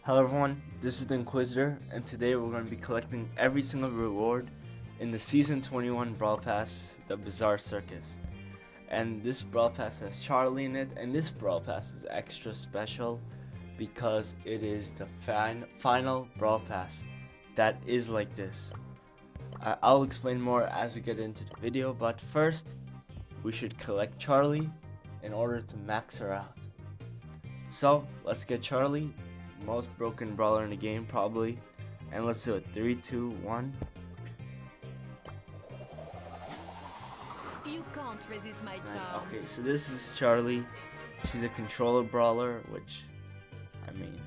Hello everyone, this is the Inquisitor, and today we're going to be collecting every single reward in the Season 21 Brawl Pass, the Bizarre Circus. And this Brawl Pass has Charlie in it, and this Brawl Pass is extra special because it is the final Brawl Pass that is like this. I'll explain more as we get into the video, but first, we should collect Charlie in order to max her out. So, let's get Charlie. Most broken brawler in the game probably, and let's do it. 3, 2, 1. You can't resist my charm. Okay, so this is Charlie. She's a controller brawler, which I mean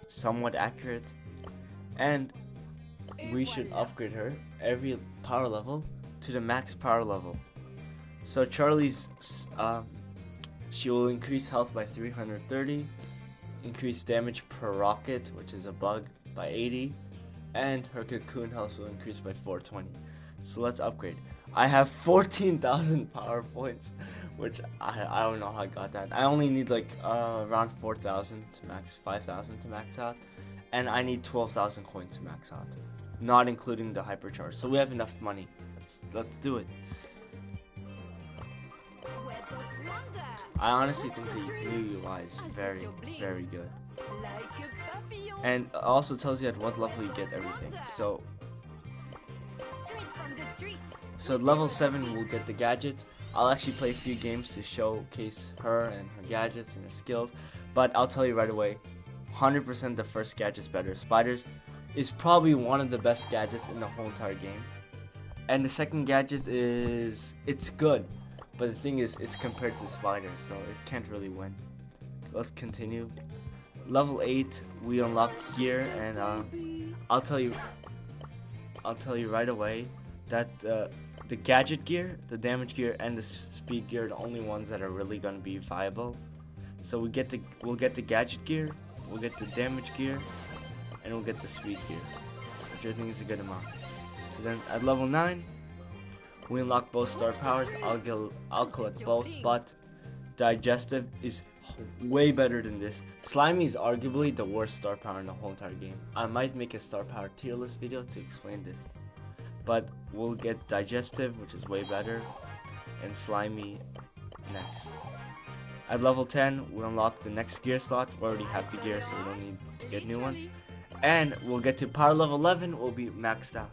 somewhat accurate, and we should upgrade her every power level to the max power level. So Charlie's she will increase health by 330, increase damage per rocket, which is a bug, by 80, and her cocoon health will increase by 420. So let's upgrade. I have 14,000 power points, which I don't know how I got that. I only need like around 4,000 to max, 5,000 to max out, and I need 12,000 coins to max out, not including the hypercharge. So we have enough money. Let's do it. I honestly think the new UI is very, very good. And it also tells you at what level you get everything. So at level 7 we'll get the gadgets. I'll actually play a few games to showcase her and her gadgets and her skills. But I'll tell you right away, 100% the first gadget's better. Spiders is probably one of the best gadgets in the whole entire game. And the second gadget it's good. But the thing is, it's compared to spiders, so it can't really win. Let's continue. Level 8, we unlock gear, and I'll tell you right away that the gadget gear, the damage gear, and the speed gear are the only ones that are really gonna be viable. So we'll get the gadget gear, we'll get the damage gear, and we'll get the speed gear, which I think is a good amount. So then at level 9. We unlock both star powers. I'll collect both, but digestive is way better than this. Slimy is arguably the worst star power in the whole entire game. I might make a star power tier list video to explain this, but we'll get digestive, which is way better, and slimy next. At level 10, we unlock the next gear slot. We already have the gear, so we don't need to get new ones. And we'll get to power level 11. We'll be maxed out.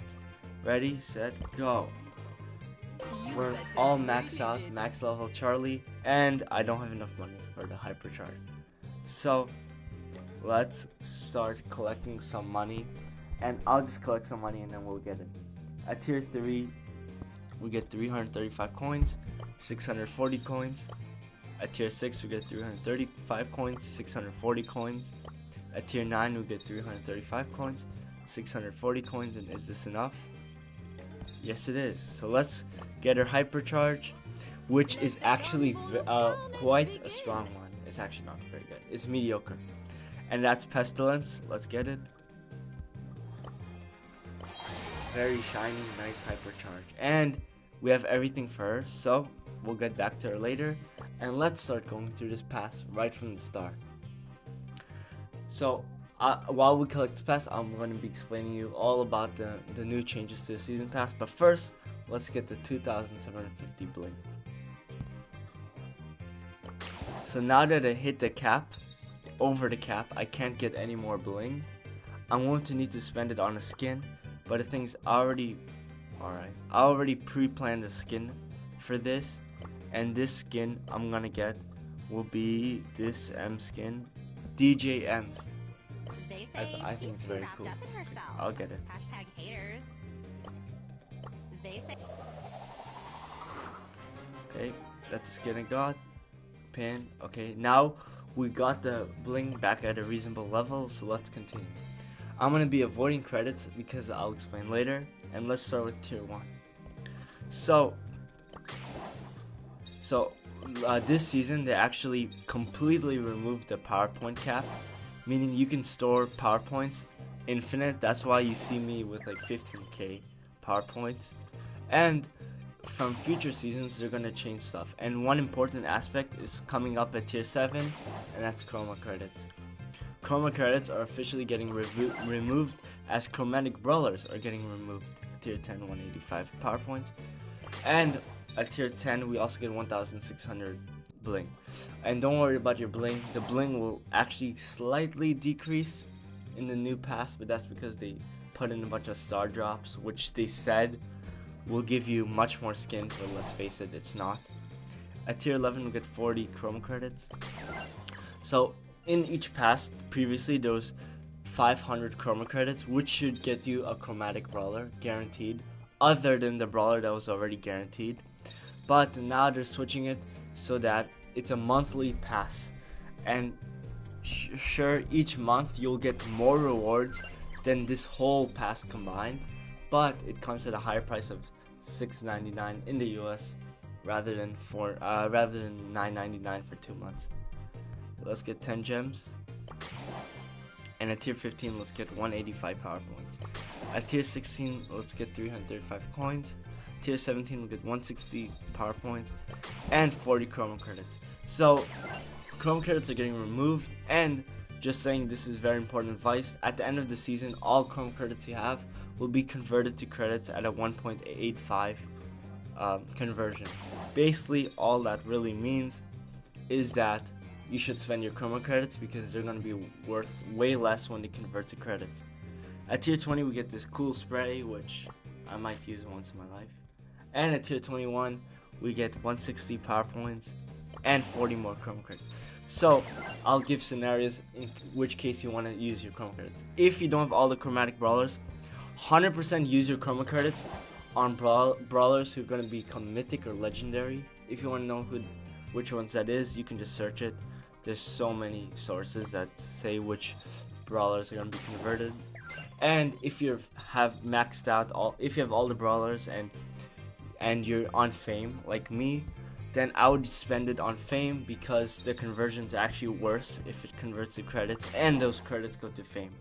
Ready, set, go. We're all maxed out, max level Charlie, and I don't have enough money for the hypercharge. So let's start collecting some money, and I'll just collect some money and then we'll get it. At tier 3, we get 335 coins, 640 coins. At tier 6, we get 335 coins, 640 coins. At tier 9, we get 335 coins, 640 coins, and is this enough? Yes, it is. So let's get her hypercharge, which is actually quite a strong one. It's actually not very good. It's mediocre. And that's Pestilence. Let's get it. Very shiny, nice hypercharge. And we have everything for her, so we'll get back to her later. And let's start going through this pass right from the start. So while we collect this pass, I'm going to be explaining you all about the new changes to the season pass. But first, let's get the 2,750 bling. So now that I hit the cap, over the cap, I can't get any more bling. I'm going to need to spend it on a skin, but the thing's already alright. I already pre-planned the skin for this, and this skin I'm gonna get will be this M skin, DJ M's. I think it's very cool. I'll get it. #haters. They say. Okay, that's the skin I got. Pin. Okay, now we got the bling back at a reasonable level, so let's continue. I'm gonna be avoiding credits because I'll explain later, and let's start with tier 1. So this season they actually completely removed the PowerPoint cap, meaning you can store PowerPoints infinite. That's why you see me with like 15k PowerPoints. And from future seasons, they're gonna change stuff. And one important aspect is coming up at tier 7, and that's chroma credits. Chroma credits are officially getting removed as chromatic brawlers are getting removed. Tier 10, 185 power points. And at tier 10, we also get 1,600 bling. And don't worry about your bling. The bling will actually slightly decrease in the new pass, but that's because they put in a bunch of star drops, which they said will give you much more skins, but let's face it, it's not. At tier 11, we get 40 chroma credits. So in each pass, previously there was 500 chroma credits, which should get you a chromatic brawler guaranteed, other than the brawler that was already guaranteed. But now they're switching it so that it's a monthly pass, and sure, each month you'll get more rewards than this whole pass combined, but it comes at a higher price of $6.99 in the US rather than $9.99 for 2 months. Let's get 10 gems. And at tier 15, let's get 185 power points. At tier 16, let's get 335 coins. Tier 17, we'll get 160 power points and 40 chroma credits. So chroma credits are getting removed, and just saying, this is very important advice. At the end of the season, all chroma credits you have will be converted to credits at a 1.85 conversion. Basically, all that really means is that you should spend your chroma credits because they're going to be worth way less when they convert to credits. At tier 20, we get this cool spray, which I might use once in my life. And at tier 21, we get 160 power points and 40 more chroma credits. So I'll give scenarios in which case you want to use your chroma credits. If you don't have all the chromatic brawlers, 100% use your chroma credits on brawlers who are going to become mythic or legendary. If you want to know which ones that is, you can just search it. There's so many sources that say which brawlers are going to be converted. And if you have maxed out if you have all the brawlers and you're on fame like me, then I would spend it on fame because the conversion's actually worse if it converts to credits, and those credits go to fame.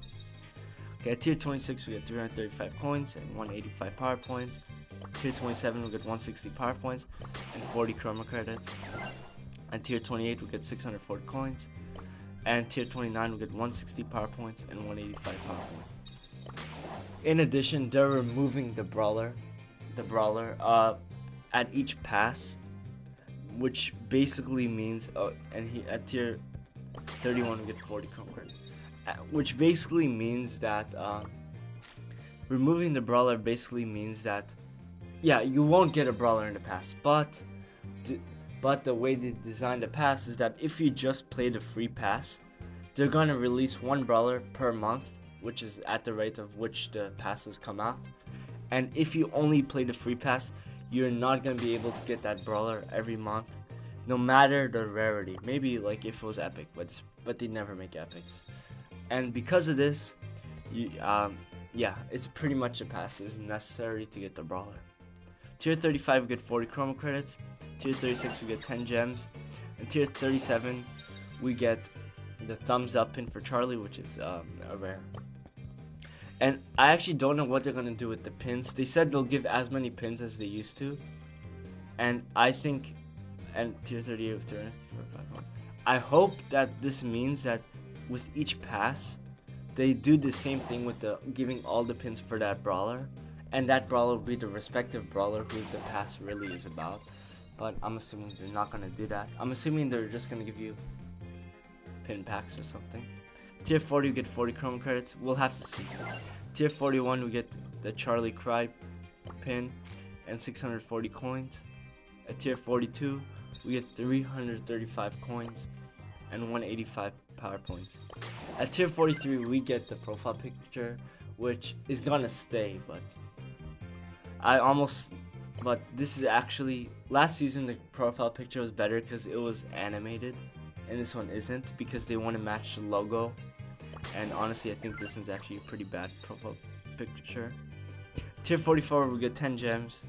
Okay, at tier 26 we get 335 coins and 185 power points. Tier 27 we get 160 power points and 40 chroma credits. At tier 28 we get 640 coins, and tier 29 we get 160 power points and 185 power points. In addition, they're removing the brawler at each pass, which basically means at tier 31 we get 40 chroma credits, which basically means that removing the brawler basically means that you won't get a brawler in the pass, but the way they designed the pass is that if you just play the free pass, they're gonna release one brawler per month, which is at the rate of which the passes come out. And if you only play the free pass, you're not going to be able to get that brawler every month, no matter the rarity. Maybe like if it was epic, but they never make epics. And because of this, it's pretty much a pass is necessary to get the brawler. Tier 35 we get 40 chroma credits. Tier 36 we get 10 gems. And tier 37 we get the thumbs up pin for Charlie, which is a rare. And I actually don't know what they're going to do with the pins. They said they'll give as many pins as they used to. And I think, and tier 38, I hope that this means that with each pass, they do the same thing with the giving all the pins for that brawler. And that brawler will be the respective brawler who the pass really is about. But I'm assuming they're not going to do that. I'm assuming they're just going to give you pin packs or something. Tier 40 we get 40 chroma credits. We'll have to see. Tier 41 we get the Charlie Cry pin and 640 coins. At tier 42 we get 335 coins and 185 power points. At tier 43 we get the profile picture, which is gonna stay, but this is actually, last season the profile picture was better because it was animated, and this one isn't because they want to match the logo. And honestly, I think this one's actually a pretty bad profile picture. Tier 44 we get 10 gems.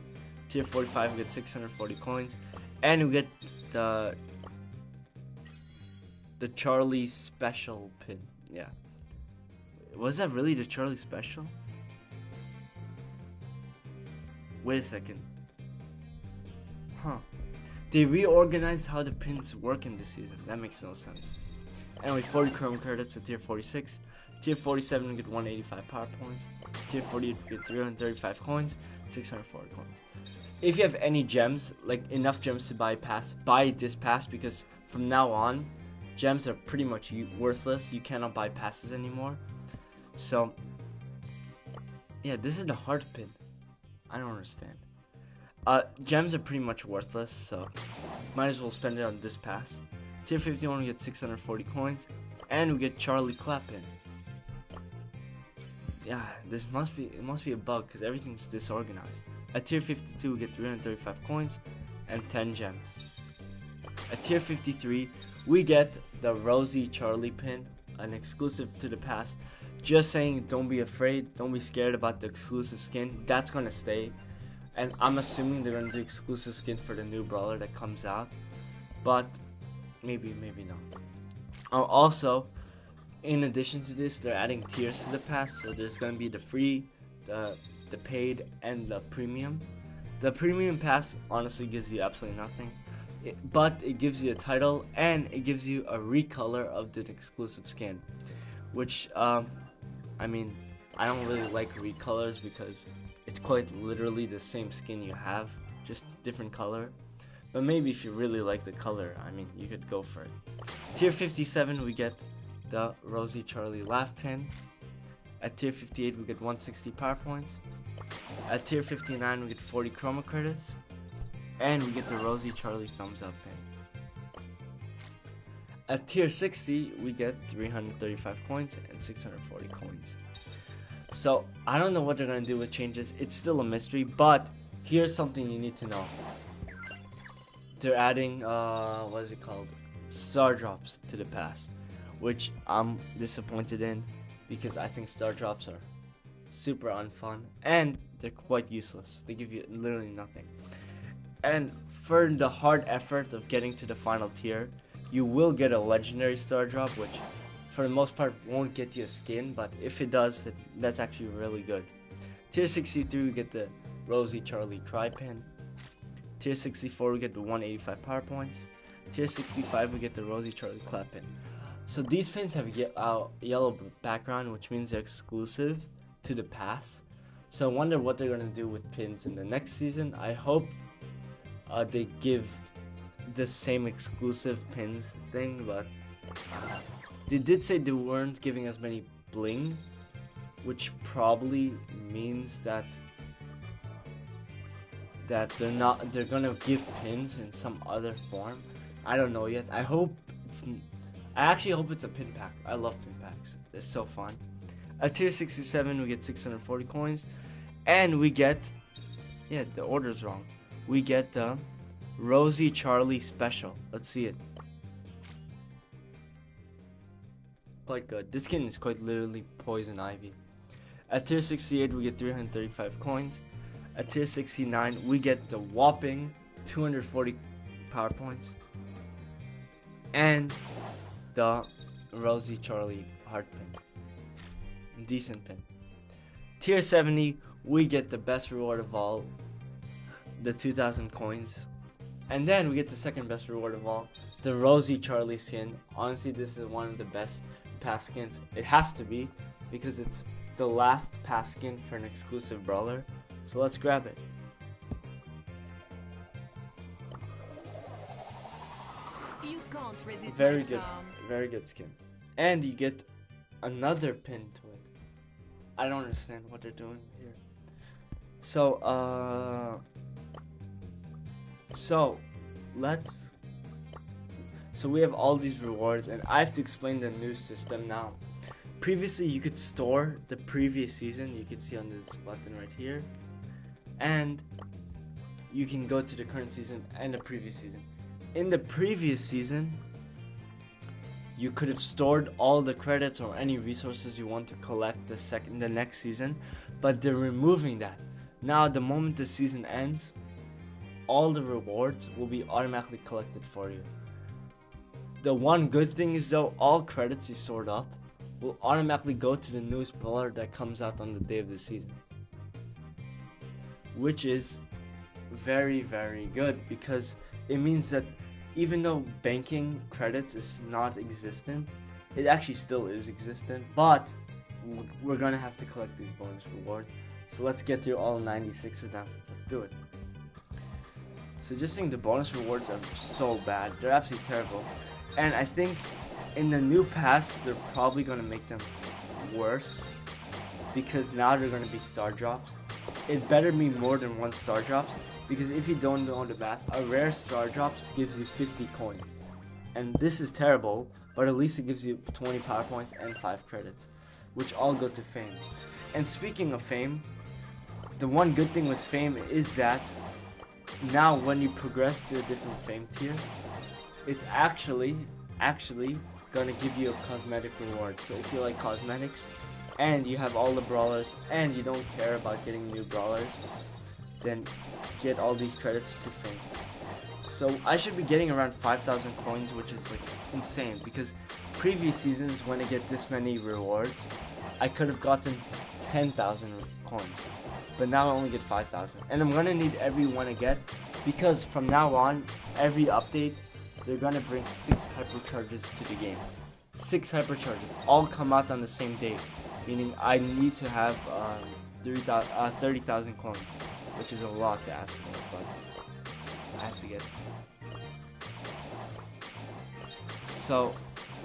Tier 45 we get 640 coins, and we get the Charlie special pin. Yeah, was that really the Charlie special? Wait a second. They reorganized how the pins work in this season. That makes no sense. Anyway, 40 chrome credits at tier 46. Tier 47 we get 185 power points. Tier 48 we get 335 coins, 640 coins. If you have any gems, like enough gems to buy this pass, because from now on, gems are pretty much worthless. You cannot buy passes anymore. So, yeah, this is the hard pin. I don't understand. Gems are pretty much worthless, so might as well spend it on this pass. Tier 51 we get 640 coins, and we get Charlie Clappin. Yeah, it must be a bug because everything's disorganized. At tier 52 we get 335 coins and 10 gems. At tier 53 we get the Rosie Charlie pin, an exclusive to the pass. Just saying, don't be afraid, don't be scared about the exclusive skin. That's gonna stay, and I'm assuming they're gonna do exclusive skin for the new brawler that comes out, but maybe not. Also, in addition to this, they're adding tiers to the pass, so there's gonna be the free, the paid, and the premium. The premium pass honestly gives you absolutely nothing, but it gives you a title and it gives you a recolor of the exclusive skin, which I mean, I don't really like recolors because it's quite literally the same skin you have, just different color. But maybe if you really like the color, I mean, you could go for it. Tier 57 we get the Rosie Charlie laugh pin. At tier 58 we get 160 power points. At tier 59 we get 40 chroma credits, and we get the Rosie Charlie thumbs up pin. At tier 60 we get 335 coins and 640 coins. So I don't know what they're gonna do with changes. It's still a mystery, but here's something you need to know. They're adding what is it called? Star drops to the pass, which I'm disappointed in because I think star drops are super unfun and they're quite useless. They give you literally nothing. And for the hard effort of getting to the final tier, you will get a legendary star drop, which for the most part won't get you a skin, but if it does, that's actually really good. Tier 63 we get the Rosie Charlie cry pin. Tier 64 we get the 185 power points. Tier 65 we get the Rosie Charlie clap pin. So these pins have yellow background, which means they're exclusive to the pass. So I wonder what they're gonna do with pins in the next season. I hope they give the same exclusive pins thing, but they did say they weren't giving as many bling, which probably means that they're gonna give pins in some other form. I don't know yet. I actually hope it's a pin pack. I love pin packs. They're so fun. At tier 67 we get 640 coins, and we get, yeah, the order's wrong. We get the Rosie Charlie special. Let's see it. Quite good. This skin is quite literally poison ivy. At tier 68 we get 335 coins. At tier 69 we get the whopping 240 power points and the Rosie Charlie heart pin. Decent pin. Tier 70 we get the best reward of all, the 2000 coins. And then we get the second best reward of all, the Rosie Charlie skin. Honestly, this is one of the best pass skins. It has to be, because it's the last pass skin for an exclusive brawler. So let's grab it. You can't resist Very my good, charm. very good skin. And you get another pin to it. I don't understand what they're doing here. So so we have all these rewards, and I have to explain the new system now. Previously you could store the previous season, you can see on this button right here, and you can go to the current season and the previous season. In the previous season you could have stored all the credits or any resources you want to collect the next season, but they're removing that. Now the moment the season ends, all the rewards will be automatically collected for you. The one good thing is though, all credits you stored up will automatically go to the newest brawler that comes out on the day of the season, which is very, very good, because it means that even though banking credits is not existent, It actually still is existent, but we're gonna have to collect these bonus rewards. So let's get through all 96 of them. Let's do it. So just saying, the bonus rewards are so bad. They're absolutely terrible. And I think in the new pass, they're probably gonna make them worse, because now they're gonna be star drops. It better be more than 1 star drops, because if you don't know the math, a rare star drops gives you 50 coins. And this is terrible, but at least it gives you 20 power points and 5 credits, which all go to fame. And speaking of fame, the one good thing with fame is that now when you progress to a different fame tier, it's actually gonna give you a cosmetic reward. So if you like cosmetics and you have all the brawlers and you don't care about getting new brawlers, then get all these credits to fame. So I should be getting around 5,000 coins, which is like insane, because previous seasons when I get this many rewards, I could have gotten 10,000 coins, but now I only get 5,000. And I'm gonna need every one I get, because from now on, every update, they're gonna bring 6 hypercharges to the game. 6 hypercharges, all come out on the same day, meaning I need to have 30,000 coins, which is a lot to ask for, but I have to get it. So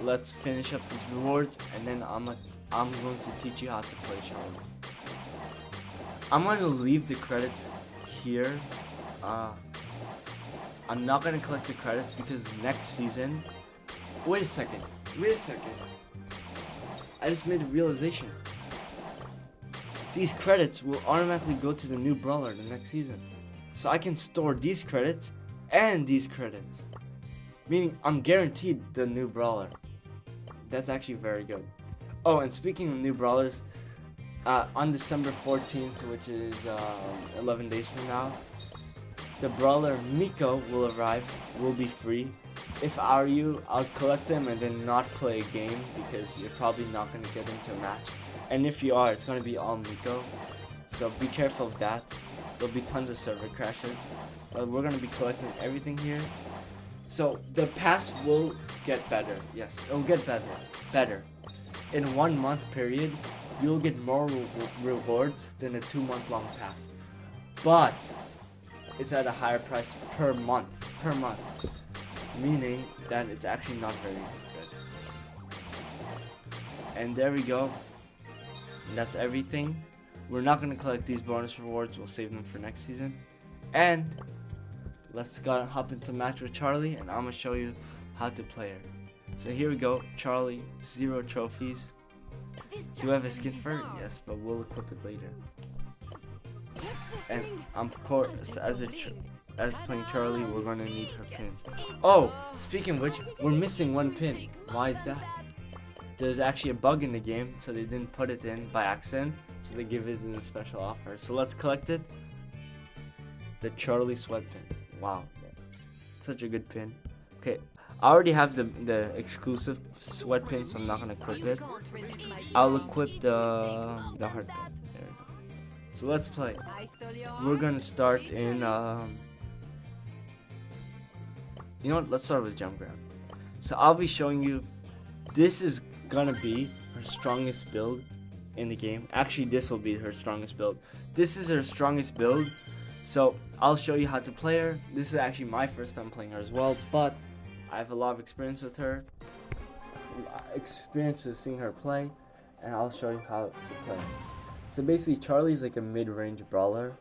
let's finish up these rewards, and then I'm going to teach you how to play Charlie. I'm going to leave the credits here. I'm not going to collect the credits because next season... Wait a second. I just made a realization. These credits will automatically go to the new brawler the next season. So I can store these credits and these credits. Meaning I'm guaranteed the new brawler. That's actually very good. Oh, and speaking of new brawlers, on December 14th, which is 11 days from now, the brawler Miko will arrive, will be free. If I were you, I'll collect them and then not play a game, because you're probably not going to get into a match. And if you are, it's going to be all Miko. So be careful of that. There'll be tons of server crashes. But we're going to be collecting everything here. So the pass will get better. Yes, it'll get better. In 1 month period, you'll get more rewards than a 2-month long pass. But it's at a higher price per month. Meaning that it's actually not very good. And there we go. And that's everything. We're not going to collect these bonus rewards. We'll save them for next season. And let's go hop into a match with Charlie, and I'm going to show you how to play her. So here we go. Charlie, 0 trophies. Do I have a skin for it? Yes, but we'll equip it later. And of course, as playing Charlie, we're going to need her pins. Oh, speaking of which, we're missing 1 pin. Why is that? There's actually a bug in the game, so they didn't put it in by accident, so they give it in a special offer. So let's collect it. The Charlie sweat pin. Wow, such a good pin. Okay, I already have the exclusive sweat pin, so I'm not gonna equip it. I'll equip the heart pin. There we go. So let's play. We're gonna start in you know what? Let's start with jump grab. So I'll be showing you. This is gonna be her strongest build in the game. Actually, this will be her strongest build. This is her strongest build. So I'll show you how to play her. This is actually my first time playing her as well, but I have a lot of experience with her. Experience with seeing her play, and I'll show you how to play. So basically, Charlie's like a mid-range brawler,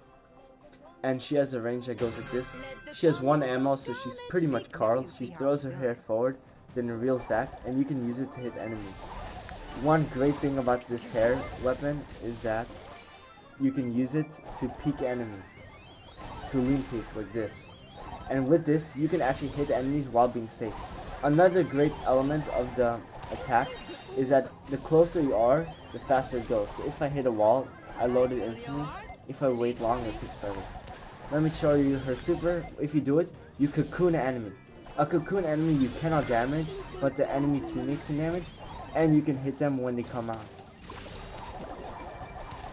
and she has a range that goes like this. She has 1 ammo, so she's pretty much Carl. She throws her hair forward, then reels back, and you can use it to hit enemies. One great thing about this hair weapon is that you can use it to peek enemies, to lean peek like this. And with this, you can actually hit enemies while being safe. Another great element of the attack is that the closer you are, the faster it goes. So if I hit a wall, I load it instantly. If I wait long, it takes forever. Let me show you her super. If you do it, you cocoon an enemy. A cocoon enemy you cannot damage, but the enemy teammates can damage, and you can hit them when they come out.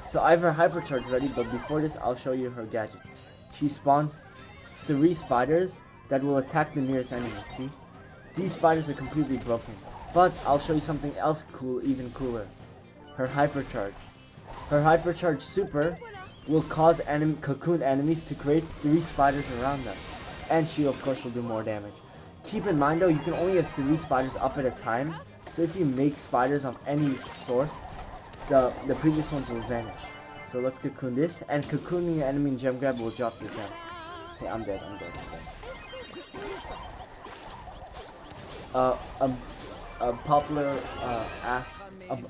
So I have her hypercharge ready, but before this, I'll show you her gadget. She spawns 3 spiders that will attack the nearest enemy. See? These spiders are completely broken. But I'll show you something else cool, even cooler. Her hypercharge. Her hypercharge super will cause cocoon enemies to create 3 spiders around them. And she of course will do more damage. Keep in mind though, you can only have 3 spiders up at a time. So if you make spiders of any source, the previous ones will vanish. So let's cocoon this, and cocooning an enemy in gem grab will drop your gem. Okay, I'm dead. A popular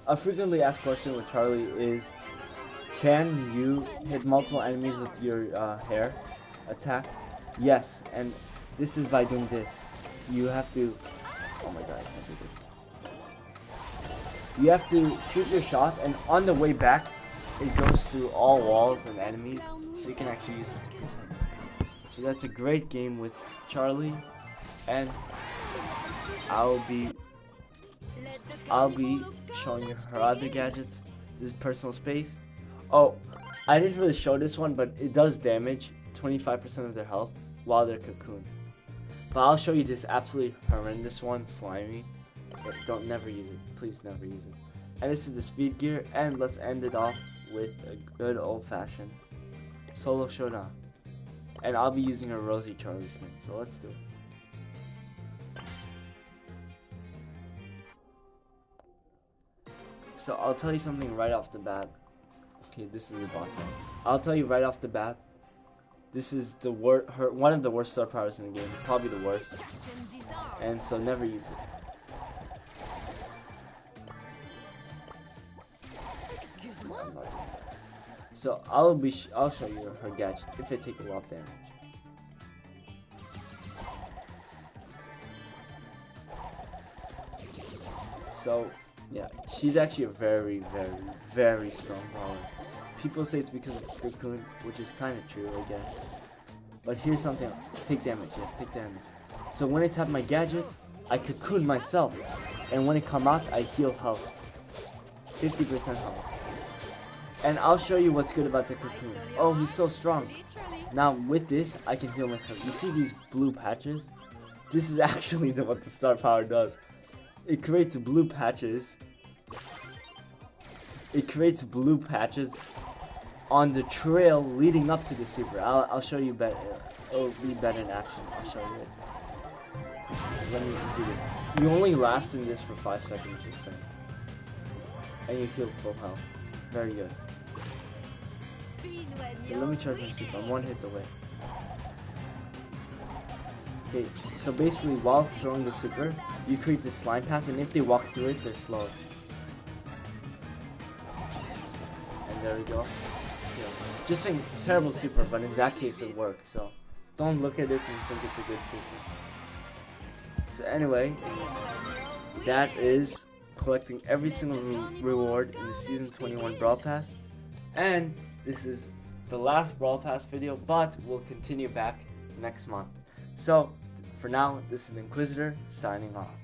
a frequently asked question with Charlie is, can you hit multiple enemies with your hair attack? Yes, and this is by doing this. You have to, oh my god, I can't do this. You have to shoot your shot, and on the way back, it goes through all walls and enemies, so you can actually use it to kill them. So that's a great game with Charlie, and I'll be showing you her other gadgets. This is personal space. Oh, I didn't really show this one, but it does damage 25% of their health while they're cocooned. But I'll show you this absolutely horrendous one, slimy. But don't never use it. Please never use it. And this is the speed gear, and let's end it off with a good old-fashioned solo showdown. And I'll be using a Rosie Charlie skin, so let's do it. So I'll tell you something right off the bat. Okay, this is the bot time. I'll tell you right off the bat. This is the one of the worst star powers in the game, probably the worst. And so never use it. So I'll show you her gadget if it takes a lot of damage. So yeah, she's actually a very, very, very strong power. People say it's because of cocoon, which is kind of true, I guess. But here's something. Take damage. Yes, take damage. So when I tap my gadget, I cocoon myself. And when I come out, I heal health. 50% health. And I'll show you what's good about the cocoon. Oh, he's so strong. Now with this, I can heal myself. You see these blue patches? This is actually what the star power does. It creates blue patches. It creates blue patches on the trail leading up to the super. I'll show you better. It'll be better in action. I'll show you it. Let me do this. You only last in this for 5 seconds, just saying. And you heal full health. Very good. Okay, let me charge my super. I'm 1 hit away. Okay, so basically while throwing the super, you create this slime path, and if they walk through it, they're slowed. And there we go. Yeah. Just saying, terrible super, but in that case it works, so don't look at it and think it's a good super. So anyway, that is collecting every single reward in the Season 21 Brawl Pass. And this is the last Brawl Pass video, but we'll continue back next month. So, for now, this is Inquisitor signing off.